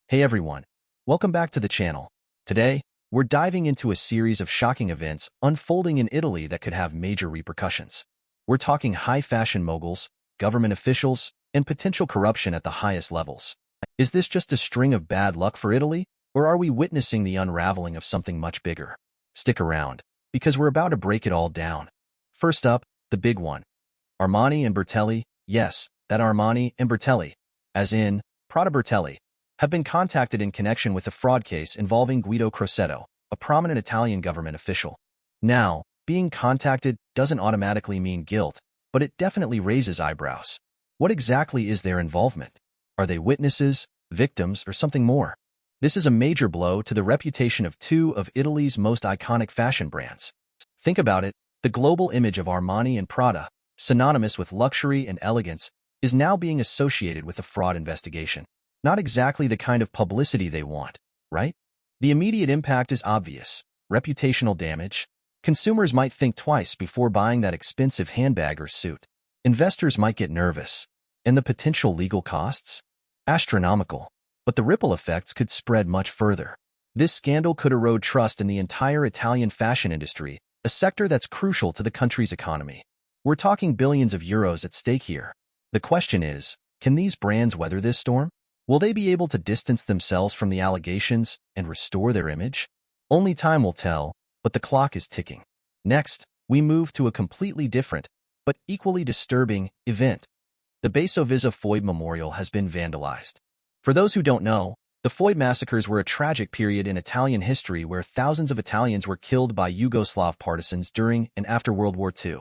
Hey everyone, welcome back to the channel. Today, we're diving into a series of shocking events unfolding in Italy that could have major repercussions. We're talking high fashion moguls, government officials, and potential corruption at the highest levels. Is this just a string of bad luck for Italy, or are we witnessing the unraveling of something much bigger? Stick around, because we're about to break it all down. First up, the big one. Armani and Bertelli, yes, that Armani and Bertelli, as in Prada Bertelli, have been contacted in connection with a fraud case involving Guido Crosetto, a prominent Italian government official. Now, being contacted doesn't automatically mean guilt, but it definitely raises eyebrows. What exactly is their involvement? Are they witnesses, victims, or something more? This is a major blow to the reputation of two of Italy's most iconic fashion brands. Think about it, the global image of Armani and Prada, synonymous with luxury and elegance, is now being associated with a fraud investigation. Not exactly the kind of publicity they want, right? The immediate impact is obvious. Reputational damage. Consumers might think twice before buying that expensive handbag or suit. Investors might get nervous. And the potential legal costs? Astronomical. But the ripple effects could spread much further. This scandal could erode trust in the entire Italian fashion industry, a sector that's crucial to the country's economy. We're talking billions of euros at stake here. The question is, can these brands weather this storm? Will they be able to distance themselves from the allegations and restore their image? Only time will tell, but the clock is ticking. Next, we move to a completely different, but equally disturbing, event. The Basovizza Foibe Memorial has been vandalized. For those who don't know, the Foibe massacres were a tragic period in Italian history where thousands of Italians were killed by Yugoslav partisans during and after World War II.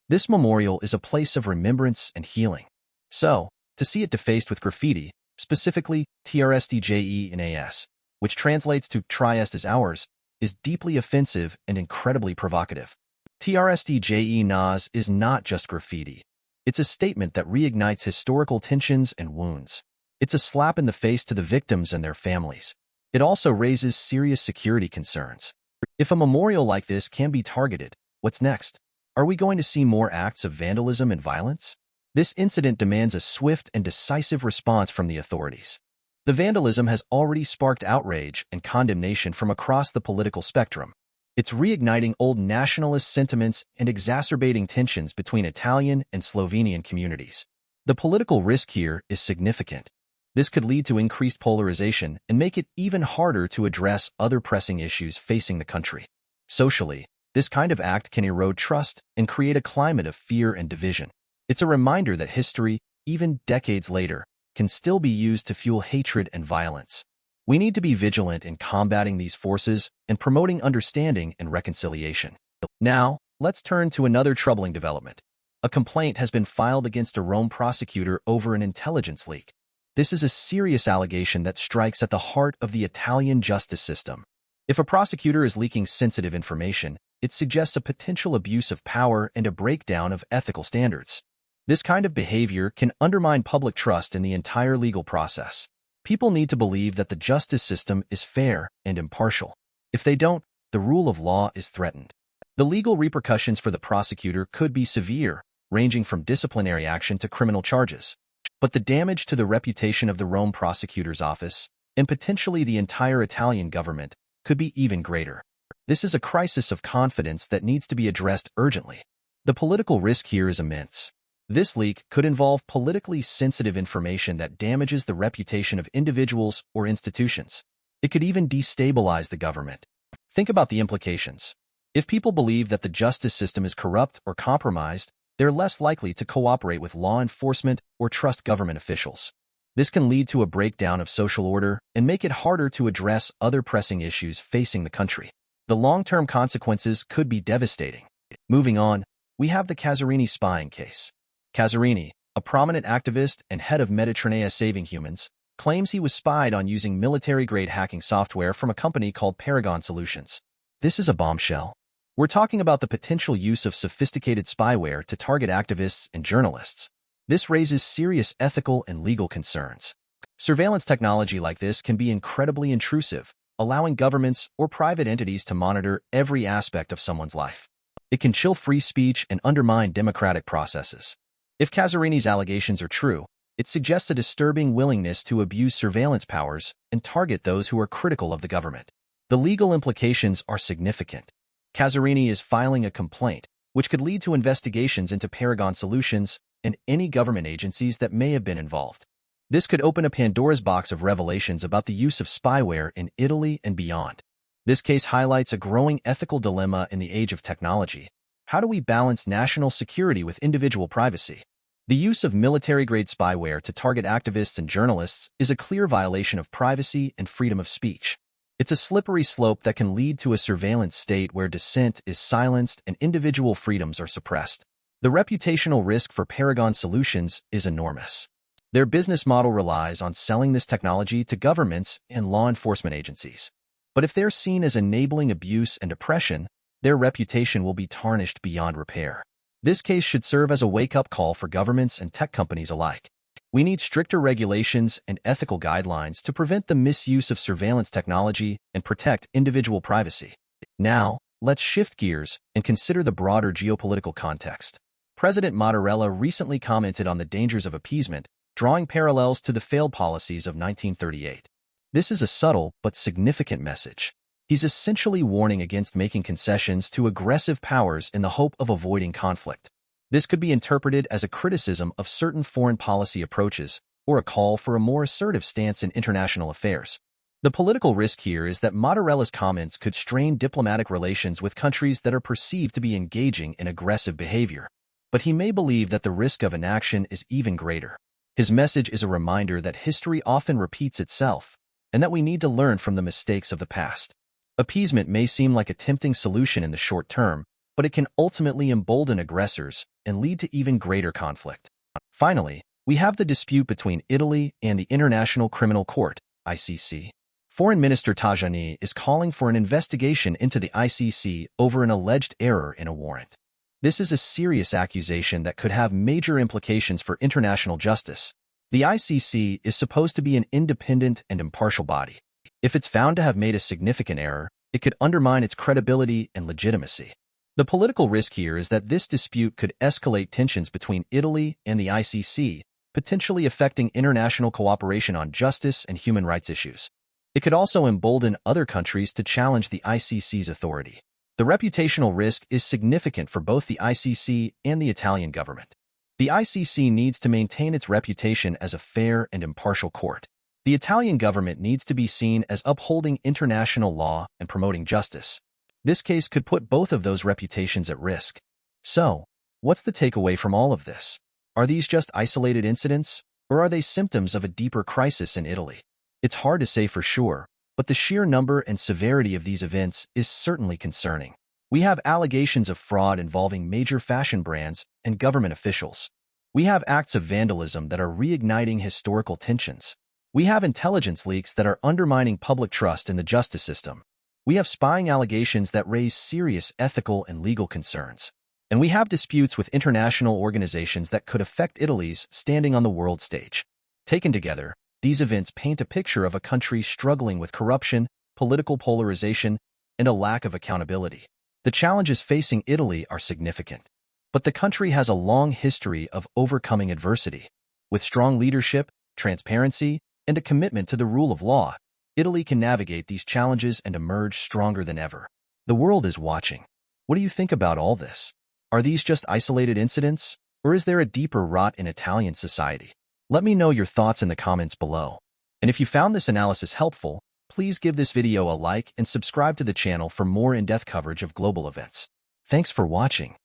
This memorial is a place of remembrance and healing. So, to see it defaced with graffiti, specifically TRSTJE, which translates to "Trieste is ours," is deeply offensive and incredibly provocative. TRSTJE is not just graffiti. It's a statement that reignites historical tensions and wounds. It's a slap in the face to the victims and their families. It also raises serious security concerns. If a memorial like this can be targeted, what's next? Are we going to see more acts of vandalism and violence? This incident demands a swift and decisive response from the authorities. The vandalism has already sparked outrage and condemnation from across the political spectrum. It's reigniting old nationalist sentiments and exacerbating tensions between Italian and Slovenian communities. The political risk here is significant. This could lead to increased polarization and make it even harder to address other pressing issues facing the country. Socially, this kind of act can erode trust and create a climate of fear and division. It's a reminder that history, even decades later, can still be used to fuel hatred and violence. We need to be vigilant in combating these forces and promoting understanding and reconciliation. Now, let's turn to another troubling development. A complaint has been filed against a Rome prosecutor over an intelligence leak. This is a serious allegation that strikes at the heart of the Italian justice system. If a prosecutor is leaking sensitive information, it suggests a potential abuse of power and a breakdown of ethical standards. This kind of behavior can undermine public trust in the entire legal process. People need to believe that the justice system is fair and impartial. If they don't, the rule of law is threatened. The legal repercussions for the prosecutor could be severe, ranging from disciplinary action to criminal charges. But the damage to the reputation of the Rome prosecutor's office, and potentially the entire Italian government, could be even greater. This is a crisis of confidence that needs to be addressed urgently. The political risk here is immense. This leak could involve politically sensitive information that damages the reputation of individuals or institutions. It could even destabilize the government. Think about the implications. If people believe that the justice system is corrupt or compromised, they're less likely to cooperate with law enforcement or trust government officials. This can lead to a breakdown of social order and make it harder to address other pressing issues facing the country. The long-term consequences could be devastating. Moving on, we have the Casarini spying case. Casarini, a prominent activist and head of Mediterranea Saving Humans, claims he was spied on using military-grade hacking software from a company called Paragon Solutions. This is a bombshell. We're talking about the potential use of sophisticated spyware to target activists and journalists. This raises serious ethical and legal concerns. Surveillance technology like this can be incredibly intrusive, allowing governments or private entities to monitor every aspect of someone's life. It can chill free speech and undermine democratic processes. If Casarini's allegations are true, It suggests a disturbing willingness to abuse surveillance powers and target those who are critical of the government. The legal implications are significant. Casarini is filing a complaint, which could lead to investigations into Paragon Solutions and any government agencies that may have been involved. This could open a Pandora's box of revelations about the use of spyware in Italy and beyond. This case highlights a growing ethical dilemma in the age of technology. How do we balance national security with individual privacy? The use of military-grade spyware to target activists and journalists is a clear violation of privacy and freedom of speech. It's a slippery slope that can lead to a surveillance state where dissent is silenced and individual freedoms are suppressed. The reputational risk for Paragon Solutions is enormous. Their business model relies on selling this technology to governments and law enforcement agencies. But if they're seen as enabling abuse and oppression, their reputation will be tarnished beyond repair. This case should serve as a wake-up call for governments and tech companies alike. We need stricter regulations and ethical guidelines to prevent the misuse of surveillance technology and protect individual privacy. Now, let's shift gears and consider the broader geopolitical context. President Mattarella recently commented on the dangers of appeasement, drawing parallels to the failed policies of 1938. This is a subtle but significant message. He's essentially warning against making concessions to aggressive powers in the hope of avoiding conflict. This could be interpreted as a criticism of certain foreign policy approaches or a call for a more assertive stance in international affairs. The political risk here is that Mattarella's comments could strain diplomatic relations with countries that are perceived to be engaging in aggressive behavior. But he may believe that the risk of inaction is even greater. His message is a reminder that history often repeats itself, and that we need to learn from the mistakes of the past. Appeasement may seem like a tempting solution in the short term, but it can ultimately embolden aggressors and lead to even greater conflict. Finally, we have the dispute between Italy and the International Criminal Court, ICC. Foreign Minister Tajani is calling for an investigation into the ICC over an alleged error in a warrant. This is a serious accusation that could have major implications for international justice. The ICC is supposed to be an independent and impartial body. If it's found to have made a significant error, it could undermine its credibility and legitimacy. The political risk here is that this dispute could escalate tensions between Italy and the ICC, potentially affecting international cooperation on justice and human rights issues. It could also embolden other countries to challenge the ICC's authority. The reputational risk is significant for both the ICC and the Italian government. The ICC needs to maintain its reputation as a fair and impartial court. The Italian government needs to be seen as upholding international law and promoting justice. This case could put both of those reputations at risk. So, what's the takeaway from all of this? Are these just isolated incidents, or are they symptoms of a deeper crisis in Italy? It's hard to say for sure, but the sheer number and severity of these events is certainly concerning. We have allegations of fraud involving major fashion brands and government officials. We have acts of vandalism that are reigniting historical tensions. We have intelligence leaks that are undermining public trust in the justice system. We have spying allegations that raise serious ethical and legal concerns. And we have disputes with international organizations that could affect Italy's standing on the world stage. Taken together, these events paint a picture of a country struggling with corruption, political polarization, and a lack of accountability. The challenges facing Italy are significant. But the country has a long history of overcoming adversity. With strong leadership, transparency, and a commitment to the rule of law, Italy can navigate these challenges and emerge stronger than ever. The world is watching. What do you think about all this? Are these just isolated incidents, or is there a deeper rot in Italian society? Let me know your thoughts in the comments below. And if you found this analysis helpful, please give this video a like and subscribe to the channel for more in-depth coverage of global events. Thanks for watching.